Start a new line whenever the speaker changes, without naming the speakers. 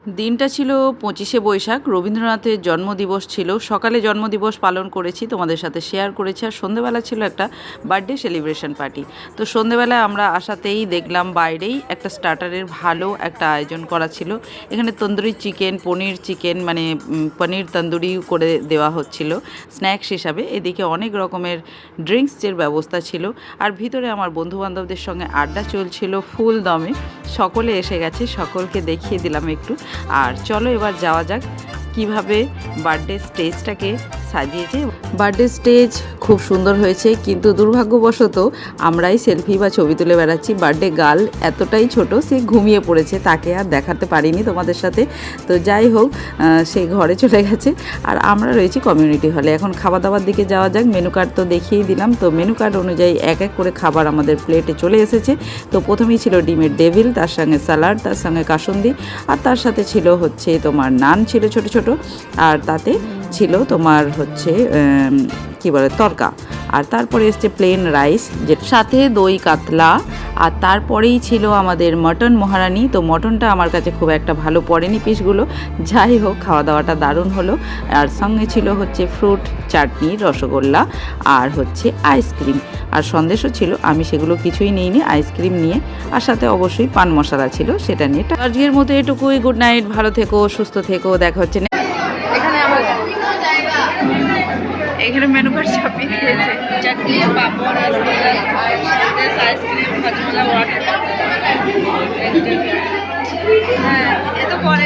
দিনটা ছিল 25শে বৈশাখ, রবীন্দ্রনাথের জন্মদিবস ছিল। সকালে জন্মদিবস পালন করেছি, তোমাদের সাথে শেয়ার করেছি। আর সন্ধেবেলা ছিল একটা বার্থডে সেলিব্রেশন পার্টি। তো সন্ধেবেলায় আমরা আসাতেই দেখলাম বাইরেই একটা স্টার্টারের ভালো একটা আয়োজন করা ছিল। এখানে তন্দুরি চিকেন, পনির চিকেন, মানে পনির তন্দুরি করে দেওয়া হচ্ছিল স্ন্যাক্স হিসাবে। এদিকে অনেক রকমের ড্রিঙ্কসের ব্যবস্থা ছিল। আর ভিতরে আমার বন্ধুবান্ধবদের সঙ্গে আড্ডা চলছিল ফুল দমে। সকলে এসে গেছে, সকলকে দেখিয়ে দিলাম একটু। আর চলো এবার যাওয়া যাক কিভাবে বার্থডে স্টেজটাকে সাজিয়েছে। বার্থডে স্টেজ খুব সুন্দর হয়েছে, কিন্তু দুর্ভাগ্যবশত আমরাই সেলফি বা ছবি তুলে বেড়াচ্ছি। বার্থডে গার্ল এতটাই ছোট, সে ঘুমিয়ে পড়েছে, তাকে আর দেখাতে পারিনি তোমাদের সাথে। তো যাই হোক, সে ঘরে চলে গেছে আর আমরা রয়েছি কমিউনিটি হলে। এখন খাওয়া দাওয়ার দিকে যাওয়া যাক। মেনু কার্ড তো দেখিয়েই দিলাম। তো মেনু কার্ড অনুযায়ী এক এক করে খাবার আমাদের প্লেটে চলে এসেছে। তো প্রথমেই ছিল ডিমের ডেভিল, তার সঙ্গে স্যালাড, তার সঙ্গে কাসুন্দি, আর তার সাথে ছিল হচ্ছে তোমার নান ছিল ছোট ছোট, আর তাতে ছিল তোমার হচ্ছে কি বলে তরকা। আর তারপরে এসছে প্লেন রাইস, যে সাথে দই কাতলা। আর তারপরেই ছিল আমাদের মটন মহারানি। তো মটনটা আমার কাছে খুব একটা ভালো পড়েনি পিসগুলো। যাই হোক, খাওয়া দাওয়াটা দারুণ হলো। আর সঙ্গে ছিল হচ্ছে ফ্রুট চাটনি, রসগোল্লা, আর হচ্ছে আইসক্রিম, আর সন্দেশও ছিল। আমি সেগুলো কিছুই নিইনি, আইসক্রিম নিয়ে। আর সাথে অবশ্যই পান মশলা ছিল, সেটা নিয়ে। আজকের মতো এটুকুই। গুড নাইট, ভালো থেকো, সুস্থ থেকো, দেখা হচ্ছে। এখানে মেনু কার্ড ছাপিয়ে দিয়েছে। চাটনি, পাপড়, আইসক্রিম, হজমলা, ওয়াটার। হ্যাঁ, এ তো পরে